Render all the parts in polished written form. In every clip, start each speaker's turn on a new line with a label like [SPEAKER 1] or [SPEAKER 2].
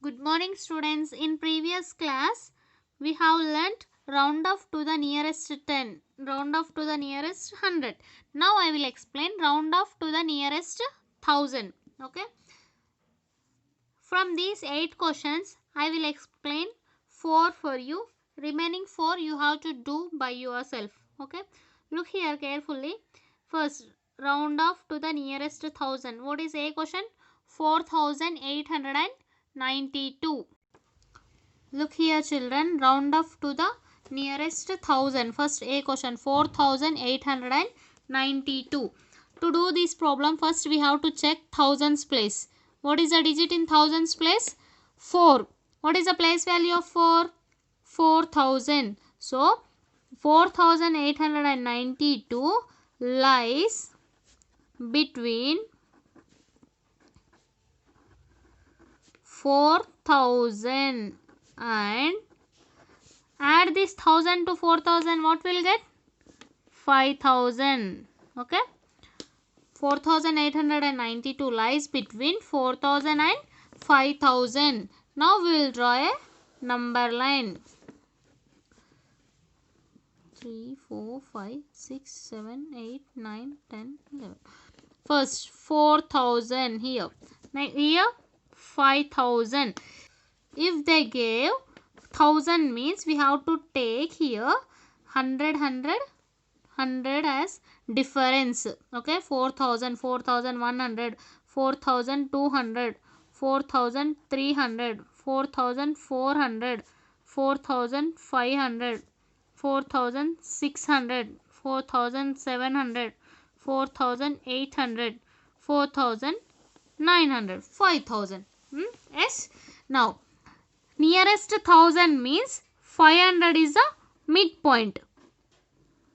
[SPEAKER 1] Good morning students. In previous class we have learnt round off to the nearest 10, round off to the nearest 100. Now I will explain round off to the nearest 1000. Okay. From these 8 questions I will explain 4 for you. Remaining 4 you have to do by yourself. Okay. Look here carefully. First, round off to the nearest 1000. What is A question? 4892. Look here children, round off to the nearest 1000. First A question, 4892. To do this problem, first we have to check thousands place. What is the digit in thousands place? 4. What is the place value of 4? 4000. So 4892 lies between 4000 and add this 1000 to 4000. What will get? 5000. Okay. 4892 lies between 4000 and 5000. Now we will draw a number line. 3, 4, 5, 6, 7, 8, 9, 10, 11. First 4000 here. Here 5000. If they gave 1000 means we have to take here 100 as difference. Okay. 4000, 4100, 4200, 4300, 4400, 4500, 4600, 4700, 4800, 4900, 5000. Yes. Now nearest 1000 means 500 is the midpoint.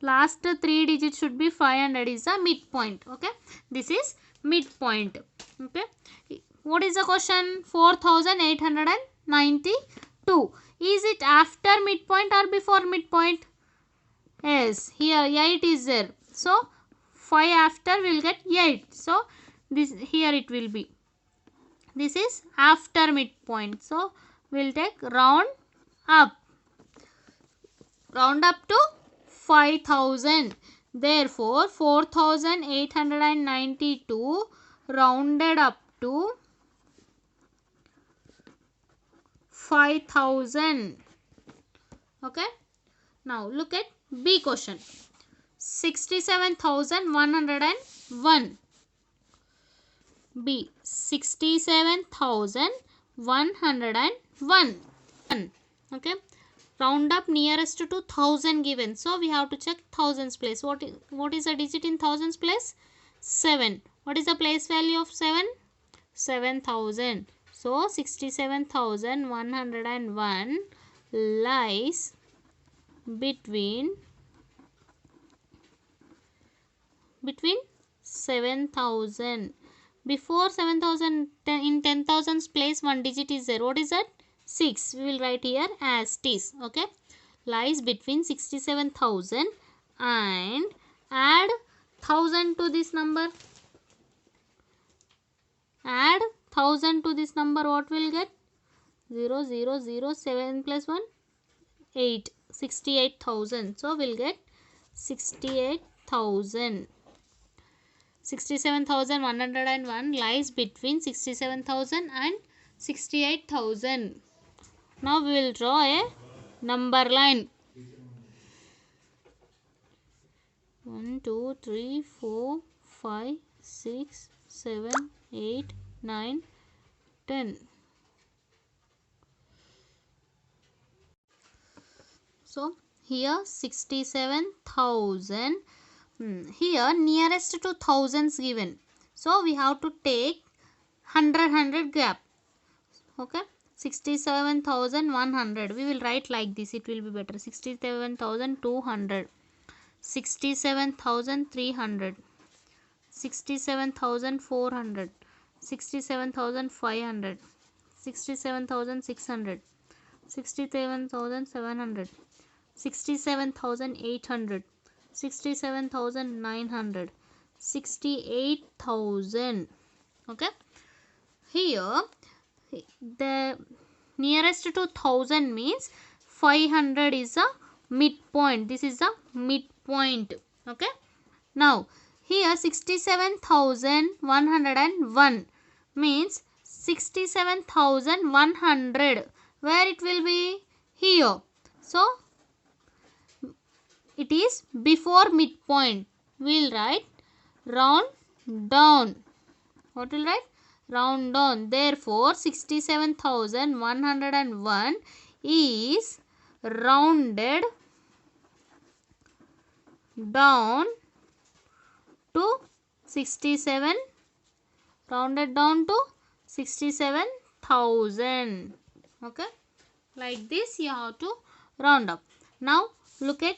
[SPEAKER 1] Last 3 digits should be 500 is the midpoint. Okay. This is midpoint. Okay. What is the question? 4892. Is it after midpoint or before midpoint? Yes. Here 8 is there. So 5 after will get 8. So this here it will be. This is after midpoint. So we'll take round up. Round up to 5000. Therefore 4892 rounded up to 5000. Okay. Now look at B question. 67101. B. 67101. Okay. Round up nearest to 1000 given. So we have to check thousands place. What is the digit in thousands place? 7. What is the place value of 7? 7000. So 67101 lies between 7000. Before 7000 in 10,000's place one digit is there. What is that? 6. We will write here as it is. Okay. Lies between 67,000 and add 1000 to this number. Add 1000 to this number. What will get? 0, 0, 0, 7 plus 1, 8. 68,000. So we'll get 68,000. 67,101 lies between 67,000 and 68,000. Now we will draw a number line. 1, 2, 3, 4, 5, 6, 7, 8, 9, 10. So here 67,000. Here nearest to thousands given. So we have to take 100 gap. Okay. 67,100. We will write like this. It will be better. 67,200. 67,300. 67,400. 67,500. 67,600. 67,700. 67,800. 67,900. 68,000. Okay. Here the nearest to 1000 means 500 is a midpoint. This is a midpoint. Okay. Now here 67,101 means 67,100. Where it will be? Here. So it is before midpoint. We will write round down. What will write? Round down. Therefore 67,101 is rounded down to 67, rounded down to 67,000. Okay, like this you have to round up. Now look at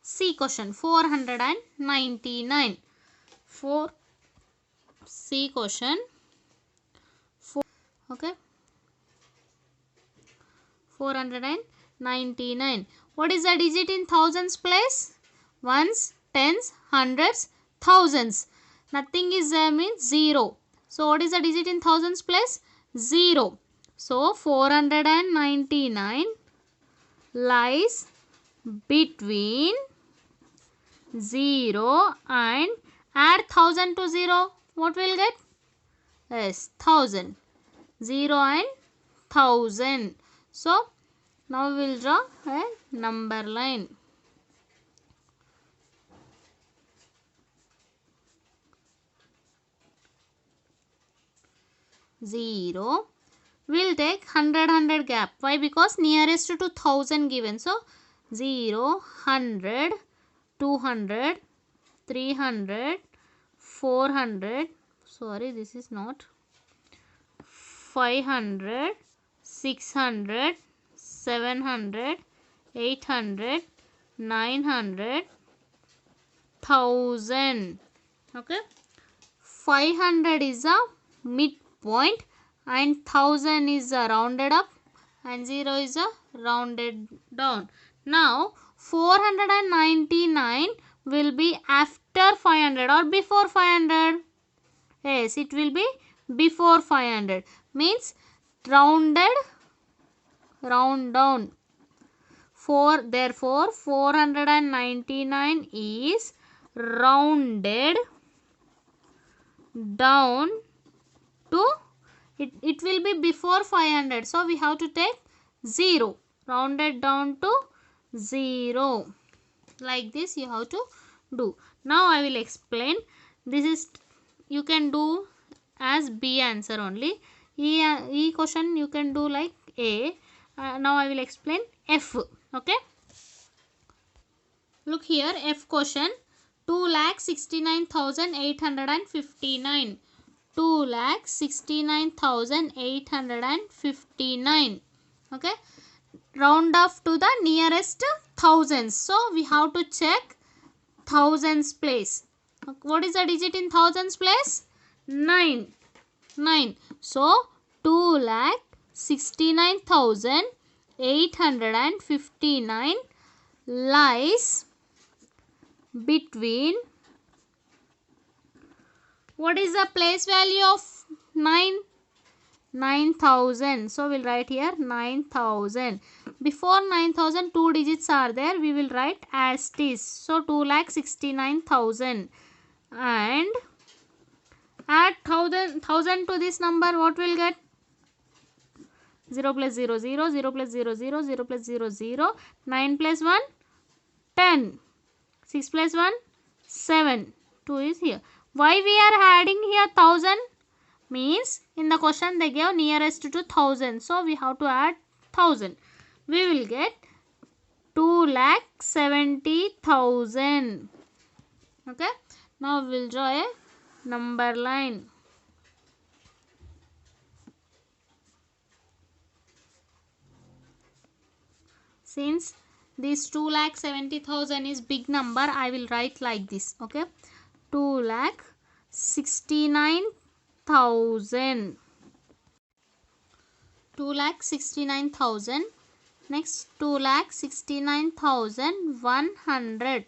[SPEAKER 1] C question 499. C question 4. Okay, 499. What is the digit in thousands place? Ones, tens, hundreds, thousands. Nothing is there means 0. So what is the digit in thousands place? 0. So 499 lies between 0 and add 1000 to 0. What will get? Yes, 1000. 0 and 1000. So now we will draw a number line. 0. We'll take 100 gap. Why? Because nearest to 1000 given. So 0, 100, 200, 300, 400. Sorry, this is not. 500, 600, 700, 800, 900, 1000. Okay. 500 is a midpoint and 1000 is a rounded up and 0 is a rounded down. Now 499 will be after 500 or before 500? Yes, it will be before 500. Means rounded, round down. Therefore 499 is rounded down to, it will be before 500. So we have to take 0. Rounded down to 0. Like this you have to do. Now I will explain. This is, you can do as B answer only. E question you can do like A. Now I will explain F. Okay. Look here, F question. 2,69,859. 2,69,859. Okay. Round off to the nearest thousands. So we have to check thousands place. What is the digit in thousands place? 9. 9. So 2,69,859 lies between, what is the place value of 9? 9,000. So we'll write here 9,000. Before 9,000 two digits are there. We will write as it is. So 2,69,000 and add 1000 to this number. What will get? 0 plus 0 0, 0 plus 0 0, 0 plus 0 0, 9 plus 1 10, 6 plus 1 7, 2 is here. Why we are adding here 1000? Means in the question they gave nearest to 1000. So we have to add 1000. We will get 2,70,000. Okay. Now we will draw a number line. Since this 2,70,000 is big number, I will write like this. Okay. 2,69,000. 2,69,000. Next 2,69,100.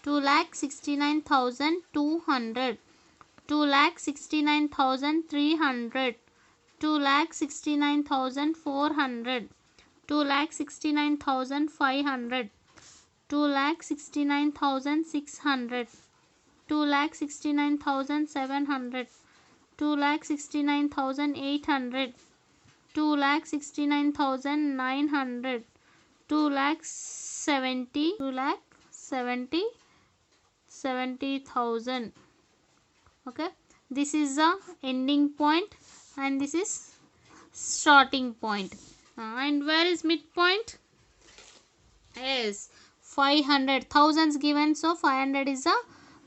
[SPEAKER 1] 2,69,200. 2,69,300. 2,69,400, 2,69,500, 2,69,600, 2,69,700, 2,69,800, 2,69,900, 2,70,000. Okay, this is the ending point and this is starting point. And where is midpoint? Yes, 500. Thousands given, so 500 is the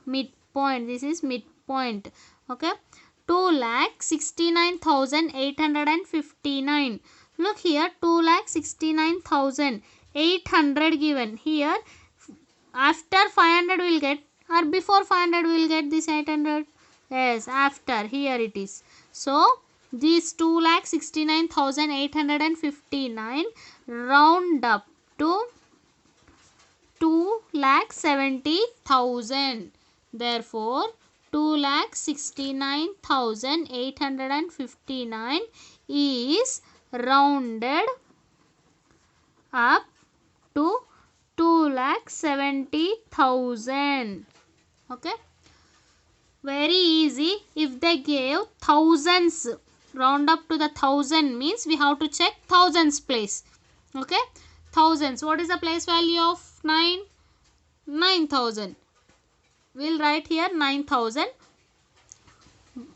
[SPEAKER 1] midpoint. This is midpoint. Okay, 2,69,859. Look here, 2,69,800 given. Here after 500 will get, or before 500 will get this 800? Yes, after. Here it is. So this 2,69,859 round up to 2,70,000. Therefore 2,69,859 is rounded up to 2,70,000. Okay, very easy. If they gave thousands, round up to the thousand means we have to check thousands place. Okay, thousands, what is the place value of 9? 9,000. We'll write here 9,000.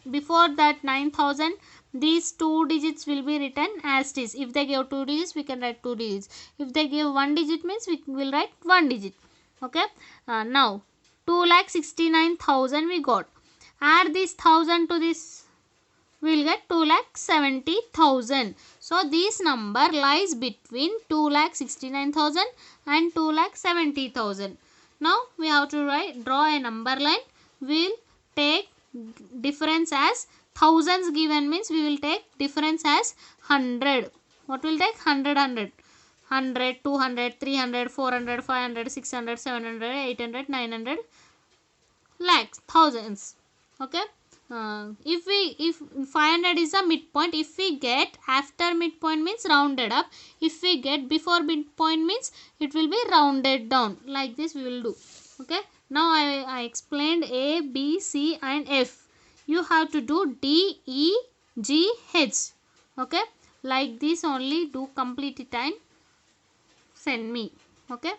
[SPEAKER 1] Before that 9,000, these two digits will be written as it is. If they give two digits, we can write two digits. If they give one digit means we will write one digit. Okay, now 2,69,000 we got. Add this 1,000 to this, we will get 2,70,000. So this number lies between 2,69,000 and 2,70,000. Now we have to draw a number line. We will take difference as thousands given means we will take difference as 100. What will take? 100, 100. 100, 200, 300, 400, 500, 600, 700, 800, 900, lakhs, thousands. Okay. If 500 is a midpoint, if we get after midpoint means rounded up. If we get before midpoint means it will be rounded down. Like this we will do. Okay. Now I explained A, B, C and F. You have to do D, E, G, H. Okay. Like this only, do complete it and send me. Okay.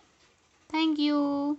[SPEAKER 1] Thank you.